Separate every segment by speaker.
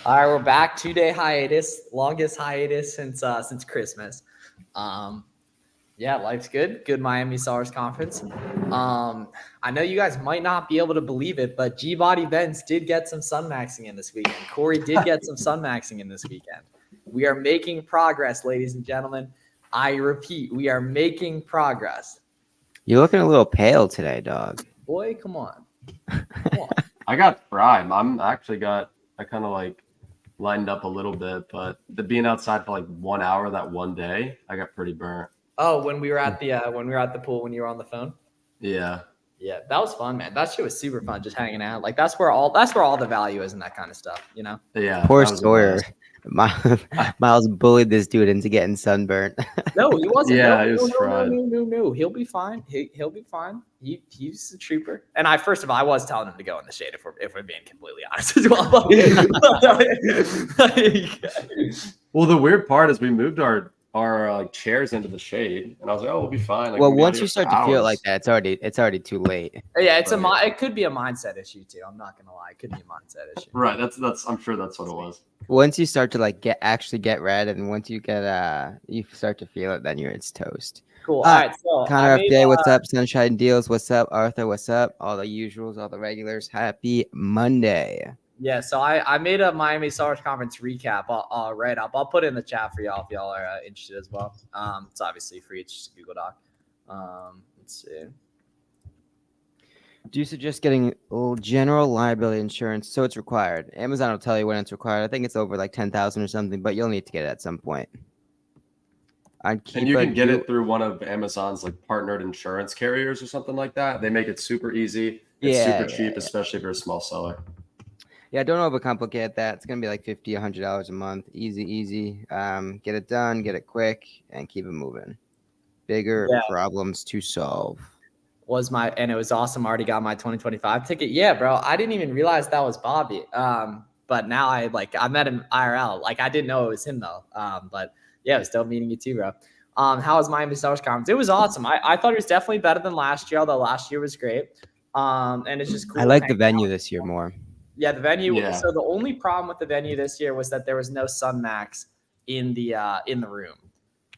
Speaker 1: All right, we're back. 2-day hiatus, longest hiatus since Christmas. Yeah, life's good. Good Miami Stars conference. I know you guys might not be able to believe it, but G-Body Benz did get some sun maxing in this weekend. Corey did get some sun maxing in this weekend. We are making progress, ladies and gentlemen. I repeat, we are making progress.
Speaker 2: You're looking a little pale today, dog.
Speaker 1: Boy, come on. Come on.
Speaker 3: I got fried. I kind of like lightened up a little bit, but being outside for like 1 hour that one day, I got pretty burnt.
Speaker 1: Oh, when we were at the pool when you were on the phone?
Speaker 3: Yeah.
Speaker 1: Yeah, that was fun, man. That shit was super fun, just hanging out. Like that's where all the value is in that kind of stuff, you know?
Speaker 3: Yeah.
Speaker 2: Poor Sawyer. Miles bullied this dude into getting sunburnt.
Speaker 1: No, he wasn't.
Speaker 3: Yeah, he was fried.
Speaker 1: No. He'll be fine. He'll be fine. He's a trooper. And I was telling him to go in the shade if we're being completely honest as well.
Speaker 3: Well, the weird part is we moved our chairs into the shade, and I was like, "Oh, we'll be fine." Like,
Speaker 2: well, once you start to feel like that, it's already too late.
Speaker 1: Yeah, it could be a mindset issue too. I'm not gonna lie, it could be a mindset issue.
Speaker 3: Right. That's. I'm sure that's what it was.
Speaker 2: Once you start to like get red, and once you get you start to feel it, then it's toast.
Speaker 1: Cool. All right. So
Speaker 2: Connor FJ, what's up? Sunshine Deals, what's up? Arthur, what's up? All the usuals, all the regulars. Happy Monday.
Speaker 1: Yeah, so I made a Miami Stars conference recap. I'll write up. I'll put it in the chat for y'all if y'all are interested as well. It's obviously free. It's just a Google Doc. Let's see.
Speaker 2: Do you suggest getting general liability insurance? So it's required. Amazon will tell you when it's required. I think it's over like 10,000 or something, but you'll need to get it at some point.
Speaker 3: And you can get it through one of Amazon's like partnered insurance carriers or something like that. They make it super easy. It's super cheap, especially if you're a small seller.
Speaker 2: Yeah, don't overcomplicate that. It's going to be like $50, $100 a month. Easy. Get it done, get it quick, and keep it moving. Bigger problems to solve.
Speaker 1: And it was awesome. I already got my 2025 ticket. Yeah, bro. I didn't even realize that was Bobby. But now I met him IRL. Like, I didn't know it was him, though. But yeah, it was dope meeting you too, bro. How was Miami Stars conference? It was awesome. I thought it was definitely better than last year, although last year was great. And it's just cool.
Speaker 2: I like the venue this year more.
Speaker 1: Yeah, the venue. Yeah. So the only problem with the venue this year was that there was no sun max in the room,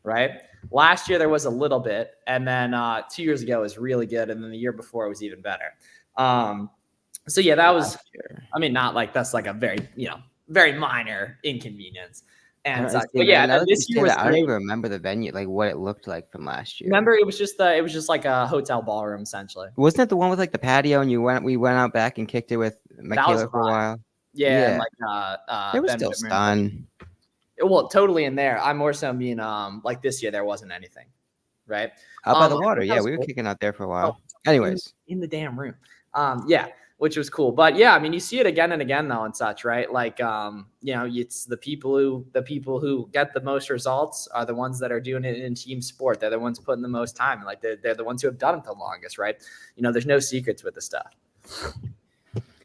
Speaker 1: right? Last year there was a little bit, and then 2 years ago it was really good, and then the year before it was even better. So yeah, that was. I mean, not like that's like a very minor inconvenience. And but yeah, this year was
Speaker 2: I don't even remember the venue, like what it looked like from last year.
Speaker 1: Remember, it was just like a hotel ballroom essentially.
Speaker 2: Wasn't it the one with like the patio and we went out back and kicked it with Michaela for a while?
Speaker 1: Yeah. And like
Speaker 2: it was still fun.
Speaker 1: Well, totally in there. I more so mean like this year there wasn't anything, right?
Speaker 2: Out by the water. Yeah, we were kicking out there for a while. Anyways,
Speaker 1: in the damn room. Yeah. Which was cool. But yeah, I mean, you see it again and again though and such, right? Like, it's the people who get the most results are the ones that are doing it in team sport. They're the ones putting the most time. Like they're the ones who have done it the longest, right? There's no secrets with this stuff.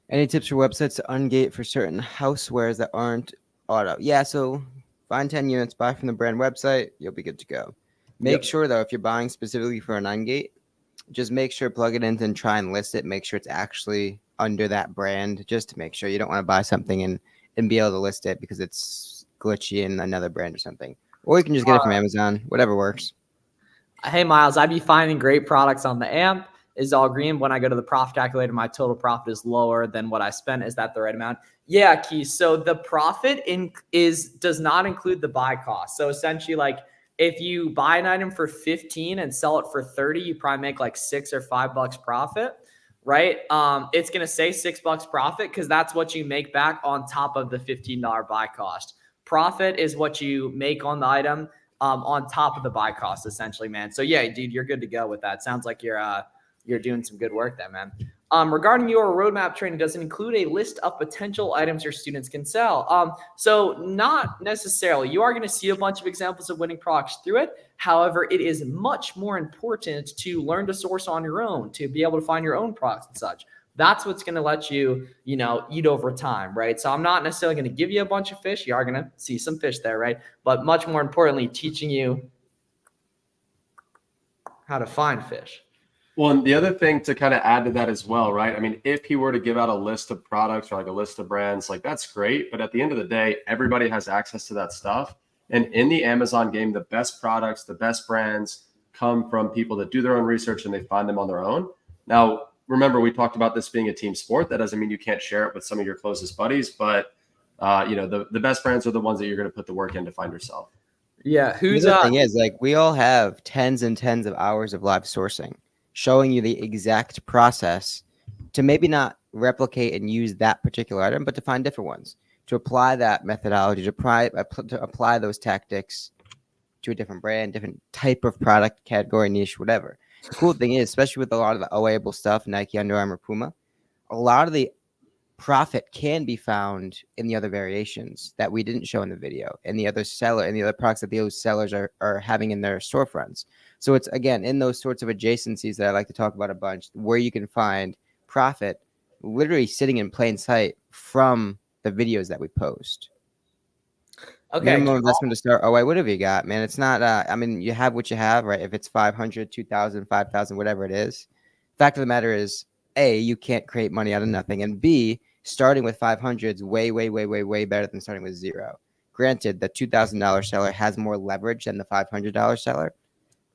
Speaker 2: Any tips for websites to ungate for certain housewares that aren't auto? Yeah, so find 10 units, buy from the brand website, you'll be good to go. Make sure though, if you're buying specifically for an ungate, just make sure plug it in and try and list it. Make sure it's actually under that brand, just to make sure you don't want to buy something and be able to list it because it's glitchy in another brand or something. Or you can just get it from Amazon, whatever works.
Speaker 1: Hey, Miles, I'd be finding great products on the AMP. Is all green. When I go to the profit calculator, my total profit is lower than what I spent. Is that the right amount? Yeah, Keith. So the profit does not include the buy cost. So essentially, like, if you buy an item for 15 and sell it for 30, you probably make like $6 or $5 profit, right? It's going to say $6 profit because that's what you make back on top of the $15 buy cost. Profit is what you make on the item on top of the buy cost, essentially, man. So yeah, dude, you're good to go with that. Sounds like you're doing some good work there, man. Regarding your roadmap training, does it include a list of potential items your students can sell? So not necessarily. You are going to see a bunch of examples of winning products through it. However, it is much more important to learn to source on your own, to be able to find your own products and such. That's what's going to let you, eat over time, right? So I'm not necessarily going to give you a bunch of fish. You are going to see some fish there, right? But much more importantly, teaching you how to find fish.
Speaker 3: Well, and the other thing to kind of add to that as well, right? I mean, if he were to give out a list of products or like a list of brands, like that's great. But at the end of the day, everybody has access to that stuff. And in the Amazon game, the best products, the best brands come from people that do their own research and they find them on their own. Now, remember, we talked about this being a team sport. That doesn't mean you can't share it with some of your closest buddies, but the best brands are the ones that you're going to put the work in to find yourself.
Speaker 1: Yeah.
Speaker 2: The thing is, like, we all have tens and tens of hours of live sourcing, showing you the exact process to maybe not replicate and use that particular item, but to find different ones, to apply that methodology, to apply those tactics to a different brand, different type of product, category, niche, whatever. The cool thing is, especially with a lot of the OA-able stuff, Nike, Under Armour, Puma, a lot of the profit can be found in the other variations that we didn't show in the video, and the other products that those sellers are having in their storefronts. So it's, again, in those sorts of adjacencies that I like to talk about a bunch, where you can find profit literally sitting in plain sight from the videos that we post. Okay. Minimum investment to start. Oh, whatever you got, man. It's not, I mean, you have what you have, right? If it's 500, 2,000, 5,000, whatever it is. Fact of the matter is, A, you can't create money out of nothing. And B, starting with 500 is way, way, way, way, way better than starting with zero. Granted, the $2,000 seller has more leverage than the $500 seller,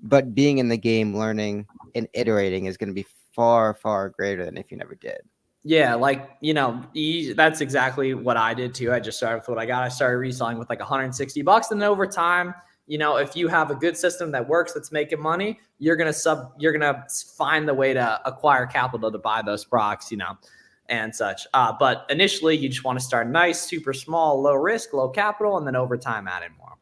Speaker 2: but being in the game, learning and iterating is going to be far, far greater than if you never did.
Speaker 1: Yeah, like, that's exactly what I did too. I just started with what I got. I started reselling with like $160, and then over time, if you have a good system that works, that's making money, you're gonna find the way to acquire capital to buy those products, and such. But initially, you just want to start nice, super small, low risk, low capital, and then over time, add in more.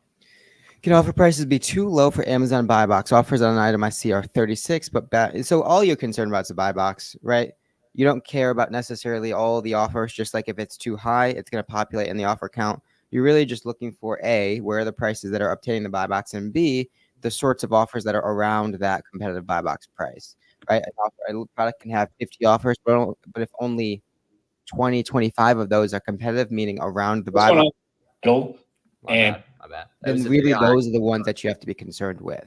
Speaker 2: Can offer prices be too low for Amazon buy box? Offers on an item I see are 36, but so all you're concerned about is the buy box, right? You don't care about necessarily all the offers, just like if it's too high, it's going to populate in the offer count. You're really just looking for A, where are the prices that are obtaining the buy box, and B, the sorts of offers that are around that competitive buy box price, right? A product can have 50 offers, but if only 20, 25 of those are competitive, meaning around the buy box.
Speaker 4: Go.
Speaker 1: My bad.
Speaker 2: Then really those are the ones that you have to be concerned with.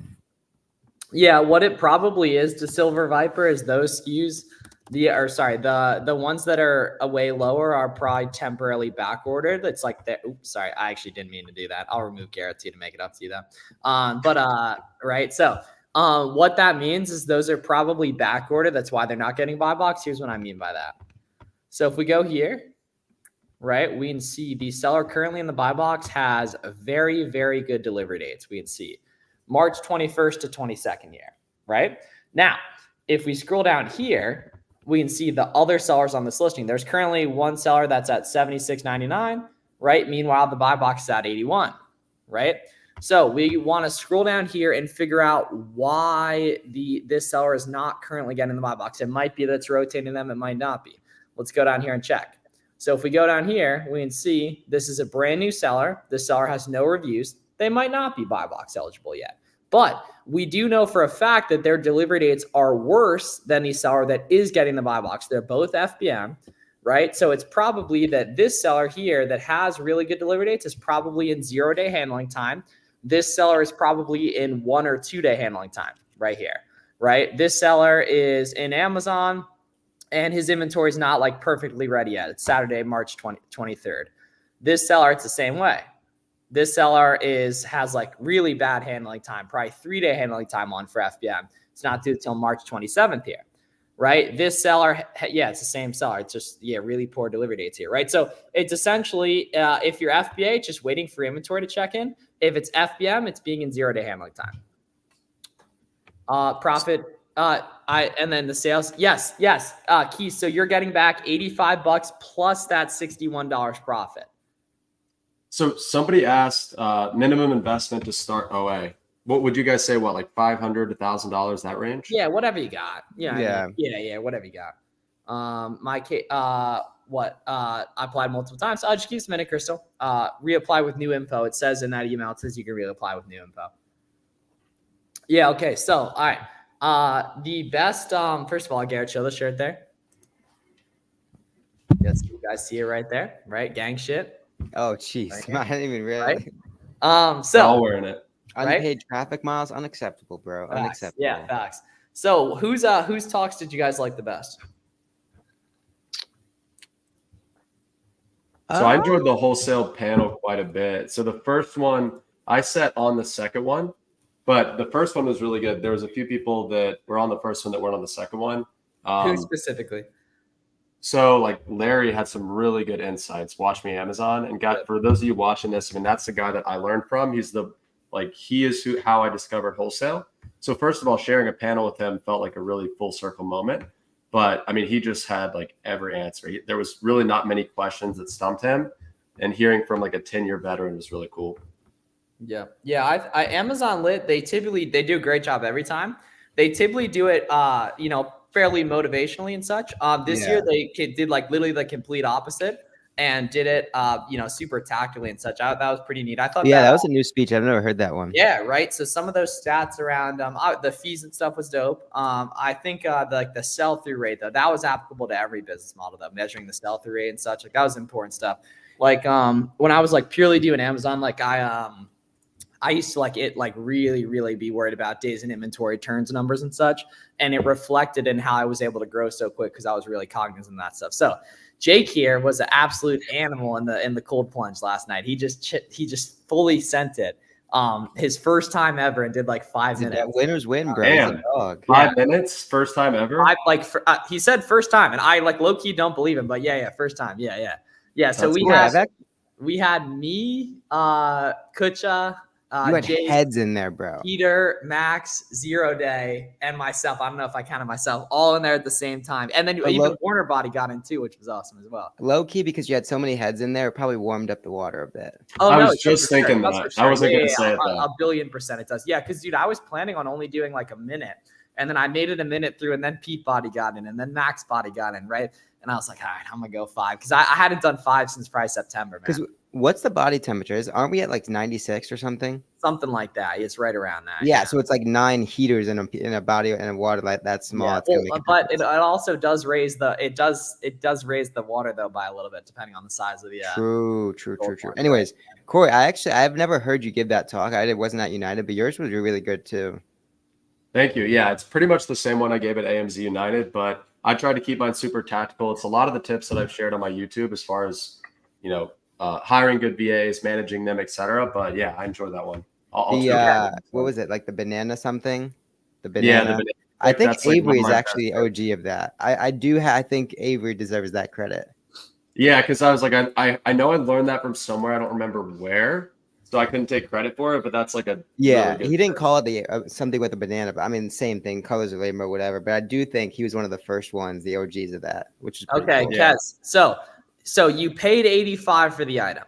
Speaker 1: Yeah, what it probably is to Silver Viper is those SKUs. The ones that are way lower are probably temporarily back ordered. It's like I actually didn't mean to do that. I'll remove Garrett to make it up to you though. Right. So what that means is those are probably back ordered. That's why they're not getting buy box. Here's what I mean by that. So if we go here, right, we can see the seller currently in the buy box has very, very good delivery dates. We can see March 21st to 22nd here, right? Now, if we scroll down here, we can see the other sellers on this listing. There's currently one seller that's at $76.99, right? Meanwhile, the buy box is at $81, right? So we want to scroll down here and figure out why this seller is not currently getting the buy box. It might be that it's rotating them. It might not be. Let's go down here and check. So if we go down here, we can see this is a brand new seller. The seller has no reviews. They might not be buy box eligible yet. But we do know for a fact that their delivery dates are worse than the seller that is getting the buy box. They're both FBM, right? So it's probably that this seller here that has really good delivery dates is probably in 0-day handling time. This seller is probably in 1 or 2 day handling time right here, right? This seller is in Amazon and his inventory is not like perfectly ready yet. It's Saturday, March 23rd. This seller, it's the same way. This seller has like really bad handling time, probably 3-day handling time on for FBM. It's not due till March 27th here, right? This seller, yeah, it's the same seller. It's just, really poor delivery dates here, right? So it's essentially, if you're FBA, it's just waiting for inventory to check in. If it's FBM, it's being in 0-day handling time. Profit, and then the sales, yes, Keith, so you're getting back $85 plus that $61 profit.
Speaker 3: So somebody asked minimum investment to start OA. What would you guys say? What, like $500 to $1,000, that range?
Speaker 1: Yeah, whatever you got.
Speaker 2: Yeah,
Speaker 1: whatever you got. I applied multiple times. So just keep submitting, Crystal. Reapply with new info. It says in that email, it says you can reapply with new info. Yeah, okay. So, all right. The best, first of all, Garrett, show the shirt there. Yes, you guys see it right there, right? Gang shit.
Speaker 2: Oh, jeez. Right. I didn't even realize.
Speaker 1: Right?
Speaker 3: So all wearing it.
Speaker 2: Unpaid traffic miles, unacceptable, bro.
Speaker 1: Facts.
Speaker 2: Unacceptable.
Speaker 1: Yeah, facts. So whose talks did you guys like the best?
Speaker 3: So I enjoyed the wholesale panel quite a bit. So the first one I sat on the second one, but the first one was really good. There was a few people that were on the first one that weren't on the second one.
Speaker 1: Who specifically?
Speaker 3: So like Larry had some really good insights. Watch Me Amazon, and for those of you watching this, I mean that's the guy that I learned from. He is how I discovered wholesale. So first of all, sharing a panel with him felt like a really full circle moment. But I mean, he just had like every answer. There was really not many questions that stumped him, and hearing from like a 10-year veteran was really cool.
Speaker 1: Yeah. I Amazon Lit, they do a great job every time. They typically do it, fairly motivationally and such. This year they did like literally the complete opposite and did it, super tactically and such. That was pretty neat. I thought
Speaker 2: that was a new speech. I've never heard that one.
Speaker 1: Yeah, right. So some of those stats around the fees and stuff was dope. I think the sell through rate though, that was applicable to every business model though, measuring the sell through rate and such. Like that was important stuff. Like when I was like purely doing Amazon, like I used to really, really be worried about days in inventory turns numbers and such. And it reflected in how I was able to grow so quick because I was really cognizant of that stuff. So Jake here was an absolute animal in the cold plunge last night. He just fully sent it. His first time ever and did like 5 minutes.
Speaker 2: That winners win, bro.
Speaker 3: Damn.
Speaker 2: He's a dog.
Speaker 3: 5 minutes, first time ever.
Speaker 1: He said first time, and I like low key don't believe him, but yeah, first time, yeah. So we had me, Kutcha.
Speaker 2: You had
Speaker 1: Jake,
Speaker 2: heads in there, bro.
Speaker 1: Peter, Max, 0 Day, and myself. I don't know if I counted myself all in there at the same time. And then even Warner Body got in too, which was awesome as well.
Speaker 2: Low key, because you had so many heads in there, it probably warmed up the water a bit.
Speaker 1: Oh,
Speaker 3: I was just thinking that. I wasn't going to say it though.
Speaker 1: A billion% it does. Yeah, because dude, I was planning on only doing like a minute. And then I made it a minute through, and then Pete Body got in, and then Max Body got in, right? And I was like, all right, I'm going to go 5. Because I hadn't done 5 since probably September, man.
Speaker 2: What's the body temperature? Aren't we at like 96 or something?
Speaker 1: Something like that. It's right around that.
Speaker 2: Yeah, so it's like 9 heaters in a body in a water like that small. Yeah,
Speaker 1: but it also does raise the raise the water though by a little bit depending on the size of the.
Speaker 2: True. Anyways, Corey, I've never heard you give that talk. I wasn't at United, but yours was really good too.
Speaker 3: Thank you. Yeah, it's pretty much the same one I gave at AMZ United, but I tried to keep mine super tactical. It's a lot of the tips that I've shared on my YouTube as far as hiring good VAs, managing them, etc. But yeah, I enjoyed that one.
Speaker 2: What was it, like the banana something? The banana. Yeah, the banana. I think Avery is actually the OG of that. I think Avery deserves that credit.
Speaker 3: Yeah, because I was like, I know I learned that from somewhere. I don't remember where, so I couldn't take credit for it. But that's like a
Speaker 2: really he didn't call it something with a banana, but I mean same thing, colors of labor or whatever. But I do think he was one of the first ones, the OGs of that, which is
Speaker 1: okay.
Speaker 2: Cool.
Speaker 1: Kes, so you paid $85 for the item,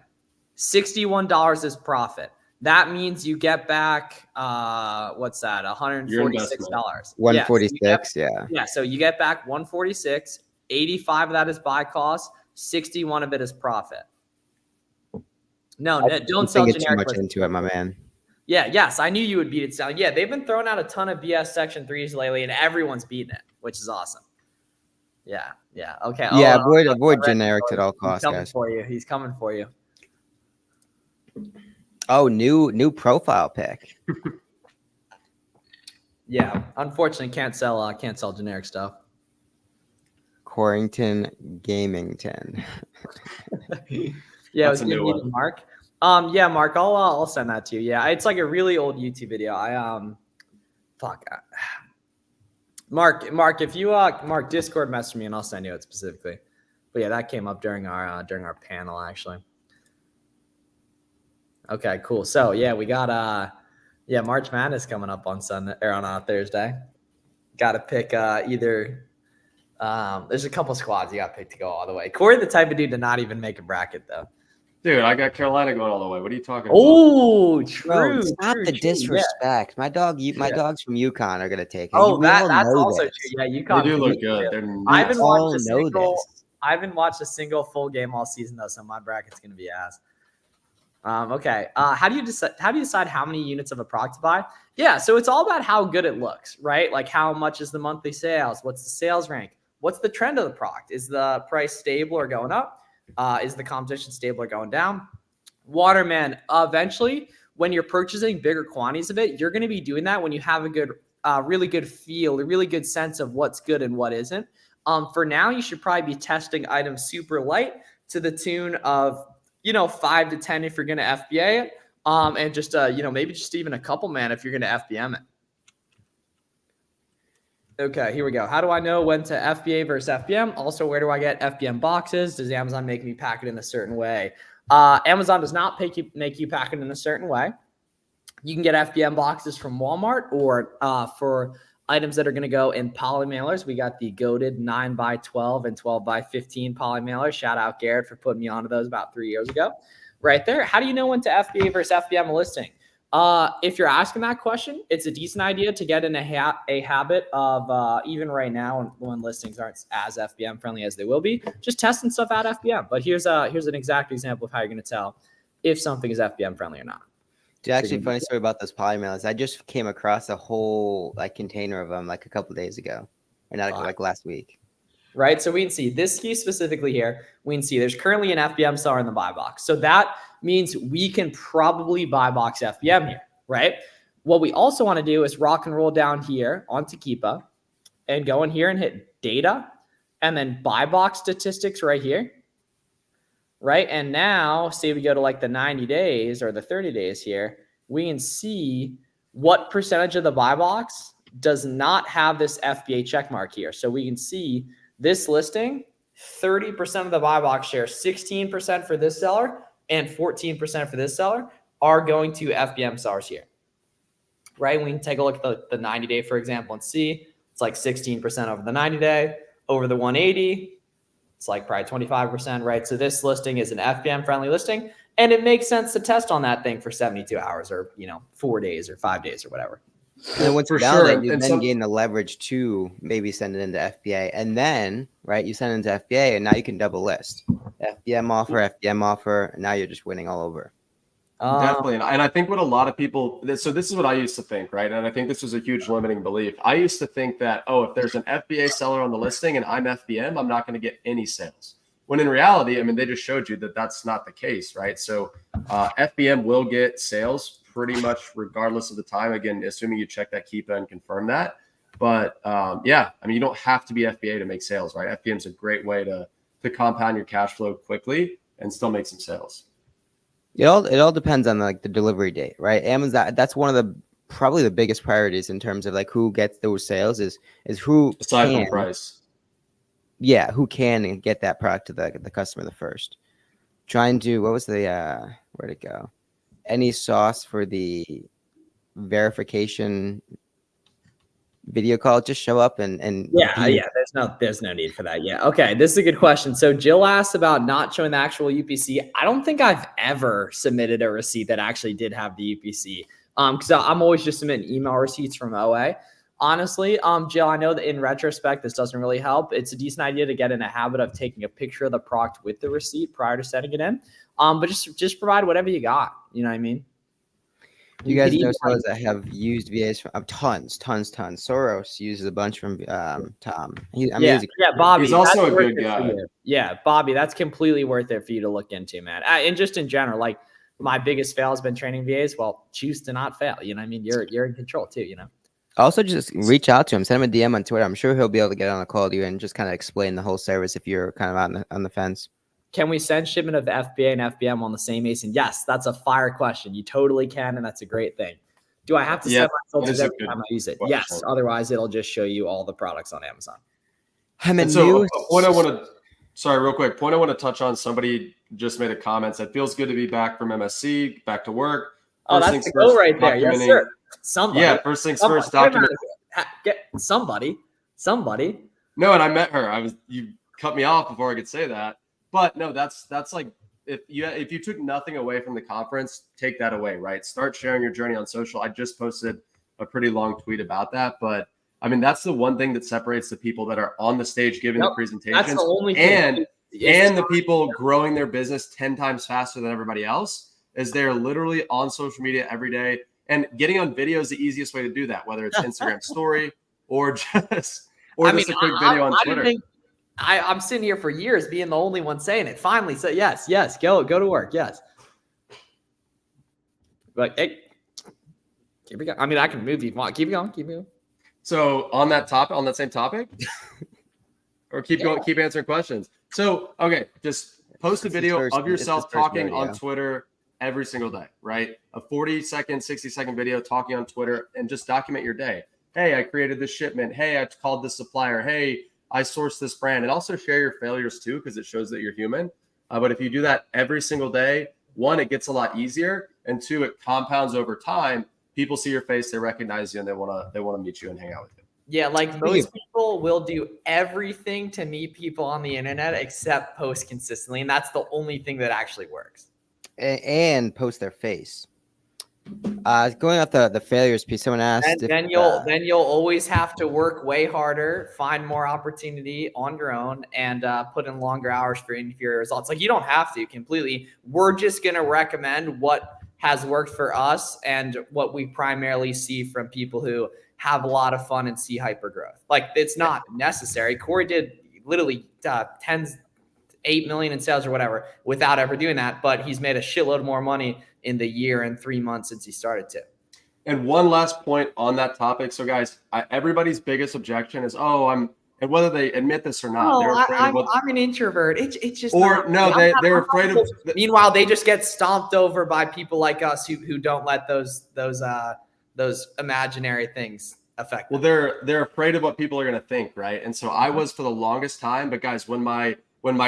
Speaker 1: $61 is profit. That means you get back what's that? $146.
Speaker 2: $146,
Speaker 1: Yeah, so you get back $146, 85 of that is buy cost, 61 of it is profit. No, don't sell generic.
Speaker 2: Too much into it, my man.
Speaker 1: Yeah, yes, I knew you would beat it selling. Yeah, they've been throwing out a ton of BS Section 3s lately, and everyone's beating it, which is awesome. Yeah. Okay.
Speaker 2: Yeah, avoid generics at all costs, guys.
Speaker 1: He's coming for you.
Speaker 2: Oh, new profile pic.
Speaker 1: Yeah, unfortunately, can't sell generic stuff.
Speaker 2: Corrington Gamington.
Speaker 1: Yeah, that's it was a new one. Mark. Yeah, Mark, I'll send that to you. Yeah, it's like a really old YouTube video. Mark, if you Mark Discord message me and I'll send you it specifically. But yeah, that came up during our panel actually. Okay, cool. So yeah, we got March Madness coming up on Sunday or on Thursday. Got to pick either. There's a couple squads you got to pick to go all the way. Corey, the type of dude to not even make a bracket though.
Speaker 3: Dude, I got Carolina going all the way. What are you talking about?
Speaker 1: Oh, true.
Speaker 2: Stop the disrespect. Yeah. My dogs from UConn are gonna take it.
Speaker 1: Oh, that's also true. Yeah, UConn.
Speaker 3: They do look good.
Speaker 1: I haven't watched a single full game all season though, so my bracket's gonna be ass. Okay. How do you decide how many units of a product to buy? Yeah, so it's all about how good it looks, right? Like how much is the monthly sales? What's the sales rank? What's the trend of the product? Is the price stable or going up? Is the competition stable or going down? Waterman, eventually, when you're purchasing bigger quantities of it, you're going to be doing that when you have a good really good feel, a really good sense of what's good and what isn't. For now, you should probably be testing items super light to the tune of, 5 to 10 if you're going to FBA it. And just, maybe just even a couple, man, if you're going to FBM it. Okay, here we go. How do I know when to FBA versus FBM? Also, where do I get FBM boxes? Does Amazon make me pack it in a certain way? Amazon does not make you pack it in a certain way. You can get FBM boxes from Walmart, or for items that are going to go in poly mailers, we got the goated 9x12 and 12x15 poly mailers. Shout out Garrett for putting me onto those about 3 years ago. Right there. How do you know when to FBA versus FBM a listing? If you're asking that question, it's a decent idea to get in a habit of, even right now when listings aren't as FBM friendly as they will be, just testing stuff out FBM. But here's an exact example of how you're going to tell if something is FBM friendly or not.
Speaker 2: Dude, actually, funny story about those poly mailers. I just came across a whole container of them a couple of days ago, or not last week.
Speaker 1: Right, so we can see this SKU specifically here. We can see there's currently an FBM seller in the buy box, so that means we can probably buy box FBM here, right? What we also want to do is rock and roll down here onto Keepa and go in here and hit data, and then buy box statistics right here. Right. And now say we go to the 90 days or the 30 days here, we can see what percentage of the buy box does not have this FBA check mark here. So we can see this listing, 30% of the buy box share, 16% for this seller and 14% for this seller are going to FBM sellers here. Right. We can take a look at the 90 day, for example, and see it's 16% over the 90 day, over the 180. It's probably 25%, right? So this listing is an FBM friendly listing, and it makes sense to test on that thing for 72 hours or, 4 days or 5 days or whatever.
Speaker 2: And then once you validate, you then gain the leverage to maybe send it into FBA. And then, right, you send it into FBA, and now you can double list. FBM offer, and now you're just winning all over.
Speaker 3: Definitely. And I think what a lot of people, so this is what I used to think, right? And I think this was a huge limiting belief. I used to think that, if there's an FBA seller on the listing and I'm FBM, I'm not going to get any sales. When in reality, they just showed you that that's not the case, right? So FBM will get sales pretty much regardless of the time. Again, assuming you check that Keepa and confirm that. But you don't have to be FBA to make sales, right? FBM is a great way to compound your cash flow quickly and still make some sales.
Speaker 2: It all depends on the delivery date, right? Amazon, that's one of the probably the biggest priorities in terms of who gets those sales is who
Speaker 3: aside from price.
Speaker 2: Yeah, who can get that product to the customer the first. Trying to what was the where'd it go? Any sauce for the verification video call, just show up and
Speaker 1: there's no need for that. Yeah. Okay. This is a good question. So Jill asked about not showing the actual UPC. I don't think I've ever submitted a receipt that actually did have the UPC. Because I'm always just submitting email receipts from OA. Honestly, Jill, I know that in retrospect, this doesn't really help. It's a decent idea to get in a habit of taking a picture of the product with the receipt prior to sending it in. But just provide whatever you got. You know what I mean?
Speaker 2: You guys know sellers that have used VAs from tons. Soros uses a bunch from Tom.
Speaker 1: Bobby.
Speaker 3: He's also a good guy.
Speaker 1: Yeah, Bobby, that's completely worth it for you to look into, man. And just in general, my biggest fail has been training VAs. Well, choose to not fail. You know what I mean? You're in control too,
Speaker 2: Also, just reach out to him. Send him a DM on Twitter. I'm sure he'll be able to get on a call with you and just kind of explain the whole service if you're kind of out on the fence.
Speaker 1: Can we send shipment of FBA and FBM on the same ASIN? Yes, that's a fire question. You totally can, and that's a great thing. Do I have to send my filters every time I use it?
Speaker 3: Question.
Speaker 1: Yes. Otherwise, it'll just show you all the products on Amazon.
Speaker 3: Real quick, point I want to touch on. Somebody just made a comment. Said, feels good to be back from MSC, back to work.
Speaker 1: That's the goal right there. Yes, sir. Somebody.
Speaker 3: Yeah, first things first. Document.
Speaker 1: Get somebody.
Speaker 3: No, and I met her. You cut me off before I could say that. But no, that's if you took nothing away from the conference, take that away, right? Start sharing your journey on social. I just posted a pretty long tweet about that, but that's the one thing that separates the people that are on the stage giving the presentations
Speaker 1: that's the only thing.
Speaker 3: and the people growing their business 10 times faster than everybody else is they're literally on social media every day, and getting on video is the easiest way to do that, whether it's Instagram story or just a quick video on Twitter.
Speaker 1: I'm sitting here for years being the only one saying it. Finally, so yes, go to work. Yes. Hey, keep it going. I can move if you want. Keep it going.
Speaker 3: So on that same topic, or keep answering questions. So, okay, just post a video of yourself talking on Twitter every single day, right? A 40-second, 60-second video talking on Twitter, and just document your day. Hey, I created this shipment. Hey, I called this supplier. Hey, I sourced this brand. And also share your failures too, because it shows that you're human. But if you do that every single day, one, it gets a lot easier, and two, it compounds over time. People see your face, they recognize you, and they want to meet you and hang out with you.
Speaker 1: Yeah, like most people will do everything to meet people on the internet except post consistently, and that's the only thing that actually works.
Speaker 2: And post their face. Going off the failures piece, someone asked.
Speaker 1: And then you'll always have to work way harder, find more opportunity on your own, and put in longer hours for inferior results. Like, you don't have to completely. We're just gonna recommend what has worked for us and what we primarily see from people who have a lot of fun and see hyper growth. Like, it's not necessary. Corey did literally 8 million in sales or whatever without ever doing that, but he's made a shitload more money in the year and 3 months since he started to.
Speaker 3: And one last point on that topic. So guys, everybody's biggest objection is, and whether they admit this or not,
Speaker 1: I'm an introvert. It's just,
Speaker 3: they're afraid of.
Speaker 1: Meanwhile, they just get stomped over by people like us who don't let those imaginary things affect them.
Speaker 3: Well, they're afraid of what people are going to think, right? And so I was for the longest time, but guys, when my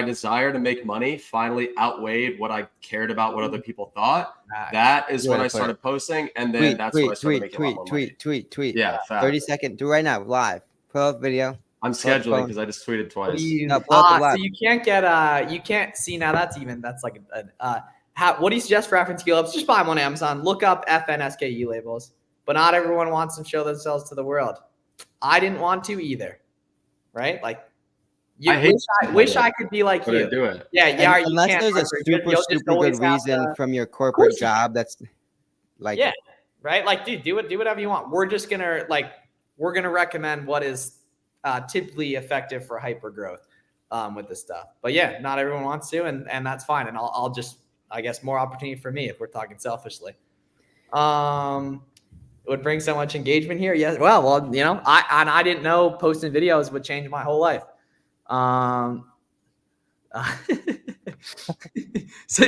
Speaker 3: desire to make money finally outweighed what I cared about, what other people thought, that is when I started posting, and then that's when I started making a lot more money.
Speaker 2: Tweet.
Speaker 3: Yeah,
Speaker 2: 30-second. Do it right now, live. Pull up video.
Speaker 3: I'm scheduling because I just tweeted twice.
Speaker 1: So you can't get you can't see now. That's like what do you suggest for FNSKU labels? Just buy them on Amazon. Look up FNSKU labels. But not everyone wants to show themselves to the world. I didn't want to either, right? Like, I wish I could be like you.
Speaker 3: Do it.
Speaker 1: Yeah.
Speaker 2: Unless there's a super good reason from your corporate job, that's like,
Speaker 1: yeah, right. Like, dude, do whatever you want. We're just gonna recommend what is typically effective for hyper growth with this stuff. But yeah, not everyone wants to, and that's fine. And I'll just, I guess, more opportunity for me if we're talking selfishly. It would bring so much engagement here. Yes. Well, I didn't know posting videos would change my whole life. So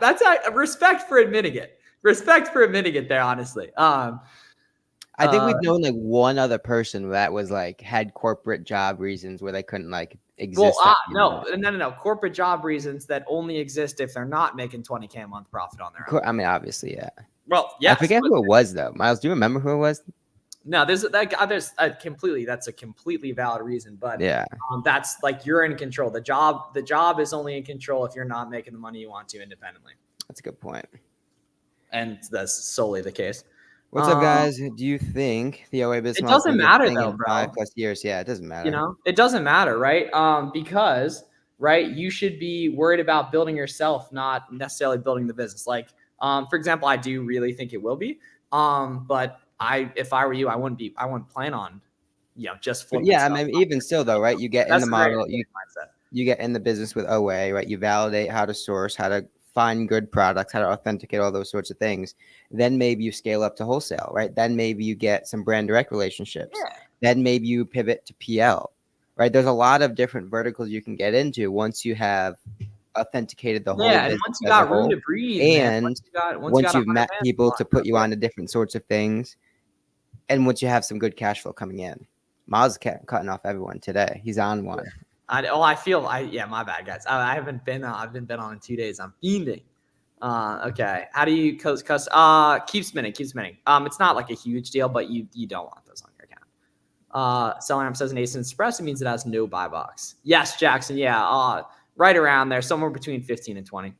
Speaker 1: that's respect for admitting it. Respect for admitting it there, honestly.
Speaker 2: I think we've known like one other person that was like had corporate job reasons where they couldn't like exist.
Speaker 1: Well, no. Corporate job reasons that only exist if they're not making 20K a month profit on their own.
Speaker 2: I mean, obviously, yeah.
Speaker 1: Well, yeah.
Speaker 2: I forget who it was though. Miles, do you remember who it was?
Speaker 1: No, that's a completely valid reason, but
Speaker 2: yeah,
Speaker 1: that's like, you're in control. The job is only in control if you're not making the money you want to independently.
Speaker 2: That's a good point.
Speaker 1: And that's solely the case.
Speaker 2: What's up, guys? Do you think the OA business?
Speaker 1: It doesn't matter though, bro.
Speaker 2: 5+ years, yeah, it doesn't matter.
Speaker 1: It doesn't matter, right? Because you should be worried about building yourself, not necessarily building the business. Like, for example, I do really think it will be, but if I were you, I wouldn't plan on, just flipping.
Speaker 2: Yeah, I mean, even still though, right? You get in the model, you get in the business with OA, right? You validate how to source, how to find good products, how to authenticate, all those sorts of things. Then maybe you scale up to wholesale, right? Then maybe you get some brand direct relationships. Yeah. Then maybe you pivot to PL, right? There's a lot of different verticals you can get into once you have authenticated the whole.
Speaker 1: Yeah, and once you got room to breathe,
Speaker 2: and once you've met people to put you on to different sorts of things, and once you have some good cash flow coming in. Miles is cutting off everyone today. He's on one.
Speaker 1: My bad, guys. I've been on in 2 days. I'm fiending. Okay. How do you keep spinning? It's not like a huge deal, but you don't want those on your account. Selling says an async express, it means it has no buy box. Yes, Jackson. Yeah. Right around there, somewhere between 15 and 20.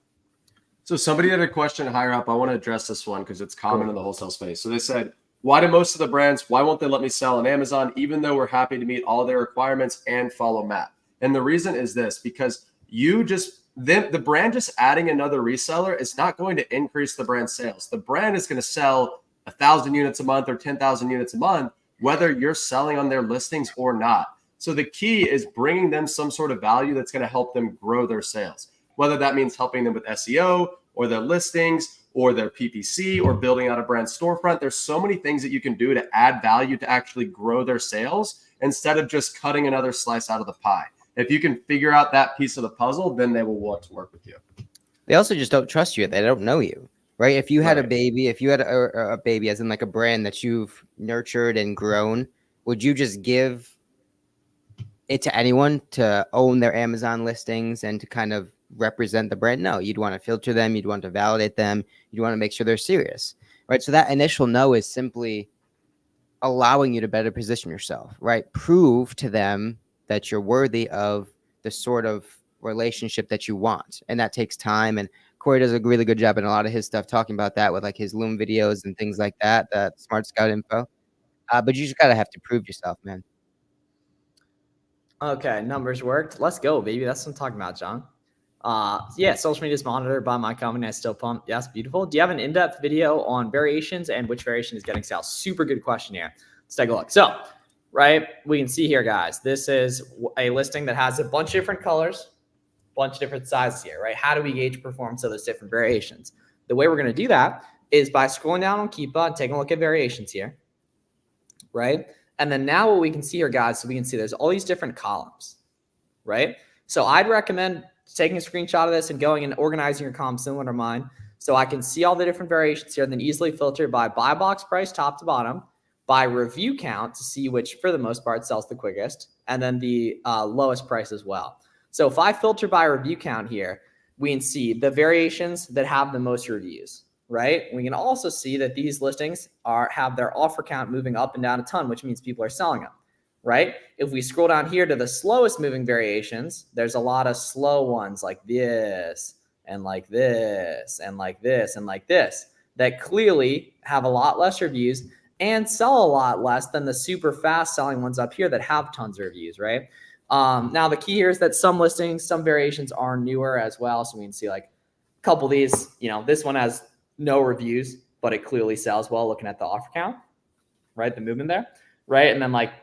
Speaker 3: So somebody had a question higher up. I want to address this one because it's common in the wholesale space. So they said, why do most of the brands, why won't they let me sell on Amazon, even though we're happy to meet all their requirements and follow Matt? And the reason is this, because the brand just adding another reseller is not going to increase the brand sales. The brand is going to sell 1,000 units a month or 10,000 units a month, whether you're selling on their listings or not. So the key is bringing them some sort of value that's going to help them grow their sales, whether that means helping them with SEO or their listings or their PPC or building out a brand storefront. There's so many things that you can do to add value to actually grow their sales instead of just cutting another slice out of the pie. If you can figure out that piece of the puzzle, then they will want to work with you.
Speaker 2: They also just don't trust you. They don't know you, right? If you had a
Speaker 3: Right.
Speaker 2: baby, if you had a baby as in like a brand that you've nurtured and grown, would you just give it to anyone to own their Amazon listings and to kind of represent the brand? No, you'd want to filter them. You'd want to validate them. You'd want to make sure they're serious, right? So that initial no is simply allowing you to better position yourself, right? Prove to them that you're worthy of the sort of relationship that you want. And that takes time. And Corey does a really good job in a lot of his stuff talking about that with like his Loom videos and things like that, Smart Scout info. But you just got to have to prove yourself, man.
Speaker 1: Okay, numbers worked. Let's go, baby. That's what I'm talking about, John. Yeah, social media is monitored by my company. I still pump. Yes, beautiful. Do you have an in-depth video on variations and which variation is getting sales? Super good question here. Let's take a look. So, right, we can see here, guys, this is a listing that has a bunch of different colors, bunch of different sizes here, right? How do we gauge performance of those different variations? The way we're going to do that is by scrolling down on Keepa and taking a look at variations here, right? And then now what we can see here, guys, so we can see there's all these different columns, right? So I'd recommend taking a screenshot of this and going and organizing your columns similar to mine so I can see all the different variations here and then easily filter by buy box price top to bottom, by review count to see which, for the most part, sells the quickest, and then the lowest price as well. So if I filter by review count here, we can see the variations that have the most reviews, right? We can also see that these listings have their offer count moving up and down a ton, which means people are selling them, right? If we scroll down here to the slowest moving variations, there's a lot of slow ones like this and like this and like this and like this that clearly have a lot less reviews and sell a lot less than the super fast selling ones up here that have tons of reviews, right? Now the key here is that some listings, some variations are newer as well. So we can see like a couple of these, this one has no reviews, but it clearly sells well looking at the offer count, right? The movement there, right? And then like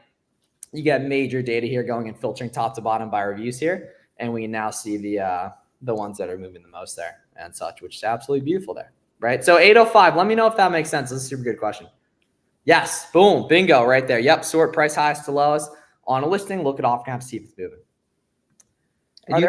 Speaker 1: you get major data here going and filtering top to bottom by reviews here. And we can now see the ones that are moving the most there and such, which is absolutely beautiful there, right? So 805, let me know if that makes sense. This is a super good question. Yes, boom, bingo right there. Yep, sort price highest to lowest on a listing, look at offer count to see if it's moving.
Speaker 2: And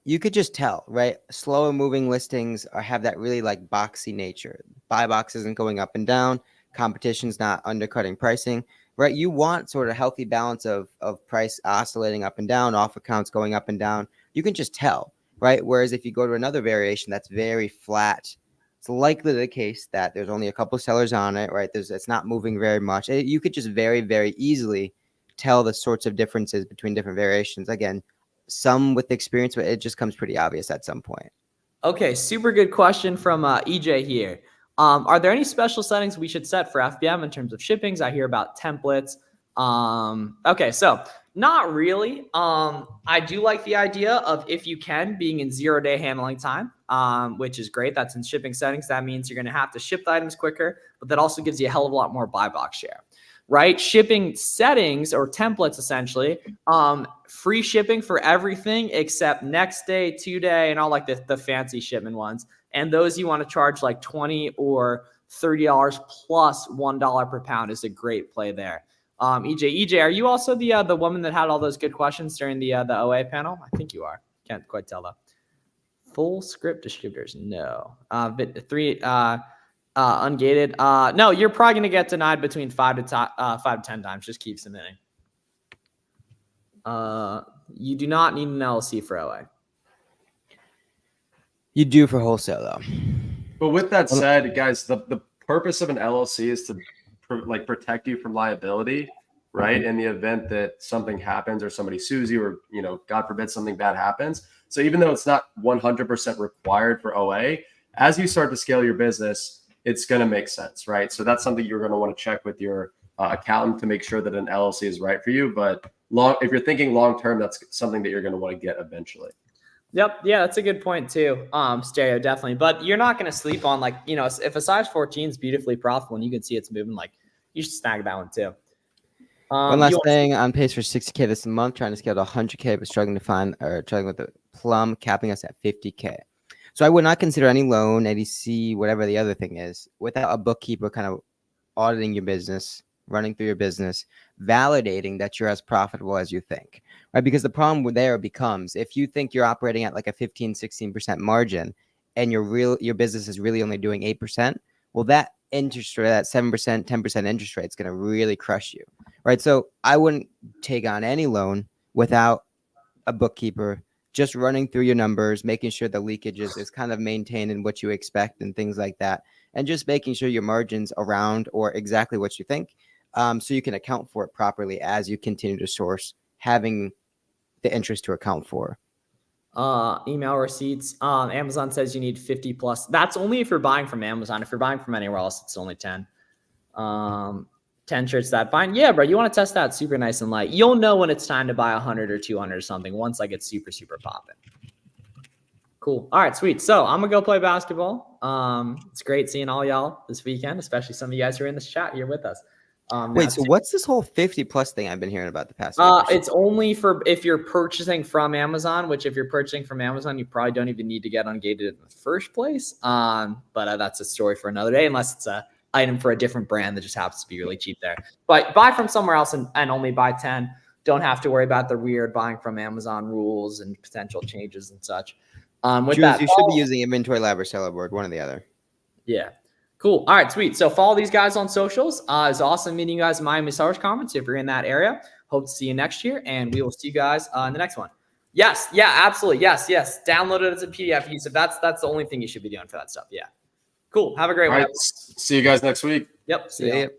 Speaker 2: you could just tell, right? Slower moving listings have that really like boxy nature. Buy box isn't going up and down. Competition's not undercutting pricing, right? You want sort of healthy balance of price oscillating up and down, offer counts going up and down. You can just tell, right? Whereas if you go to another variation that's very flat, it's likely the case that there's only a couple sellers on it, right? It's not moving very much. You could just very, very easily tell the sorts of differences between different variations. Again, some with experience, but it just comes pretty obvious at some point.
Speaker 1: Okay, super good question from EJ here. Are there any special settings we should set for FBM in terms of shippings? I hear about templates. Okay, so not really. I do like the idea of, if you can, being in 0-day handling time, which is great. That's in shipping settings. That means you're going to have to ship the items quicker, but that also gives you a hell of a lot more buy box share. Right? Shipping settings or templates, essentially, free shipping for everything except next day, 2-day, and all like the fancy shipment ones. And those you want to charge like $20 or $30 plus $1 per pound is a great play there. EJ, are you also the woman that had all those good questions during the OA panel? I think you are. Can't quite tell though. Full script distributors, no. Ungated. No, you're probably going to get denied between 5 to 10 times. Just keep submitting. You do not need an LLC for OA.
Speaker 2: You do for wholesale though.
Speaker 3: But with that said, guys, the purpose of an LLC is to protect you from liability, right? In the event that something happens or somebody sues you or, God forbid something bad happens. So even though it's not 100% required for OA, as you start to scale your business, it's going to make sense, right? So that's something you're going to want to check with your accountant to make sure that an LLC is right for you. But if you're thinking long-term, that's something that you're going to want to get eventually.
Speaker 1: Yep. Yeah, that's a good point too. Stereo, definitely. But you're not going to sleep on if a size 14 is beautifully profitable and you can see it's moving, you should snag that one too.
Speaker 2: One last thing, on pace for 60K this month, trying to scale to 100K, but struggling with the plum, capping us at 50K. So I would not consider any loan, ADC, whatever the other thing is, without a bookkeeper kind of auditing your business, running through your business, validating that you're as profitable as you think, right? Because the problem there becomes if you think you're operating at like a 15, 16% margin and your business is really only doing 8%, well, that interest rate, that 7%, 10% interest rate is going to really crush you, right? So I wouldn't take on any loan without a bookkeeper, just running through your numbers, making sure the leakage is kind of maintained in what you expect and things like that. And just making sure your margins around or exactly what you think, so you can account for it properly as you continue to source, having the interest to account for.
Speaker 1: Email receipts. Amazon says you need 50 plus. That's only if you're buying from Amazon. If you're buying from anywhere else, it's only 10. 10 shirts that fine. Yeah, bro. You want to test that super nice and light. You'll know when it's time to buy 100 or 200 or something once I get super, super popping. Cool. All right, sweet. So I'm gonna go play basketball. It's great seeing all y'all this weekend, especially some of you guys who are in this chat here with us.
Speaker 2: Wait, so what's this whole 50 plus thing I've been hearing about the past week?
Speaker 1: It's only for if you're purchasing from Amazon, which if you're purchasing from Amazon, you probably don't even need to get ungated in the first place. But that's a story for another day, unless it's a item for a different brand that just happens to be really cheap there. But buy from somewhere else and only buy 10. Don't have to worry about the weird buying from Amazon rules and potential changes and such. With that,
Speaker 2: you should be using Inventory Lab or Seller Board, one or the other.
Speaker 1: Yeah. Cool. All right, sweet. So follow these guys on socials. It's awesome meeting you guys at Miami Sellers Conference. If you're in that area, hope to see you next year, and we will see you guys in the next one. Yes. Yeah, absolutely. Yes. Download it as a PDF. Yusuf. That's the only thing you should be doing for that stuff. Yeah. Cool. Have a great one.
Speaker 3: All right. See you guys next week.
Speaker 1: Yep.
Speaker 2: See you.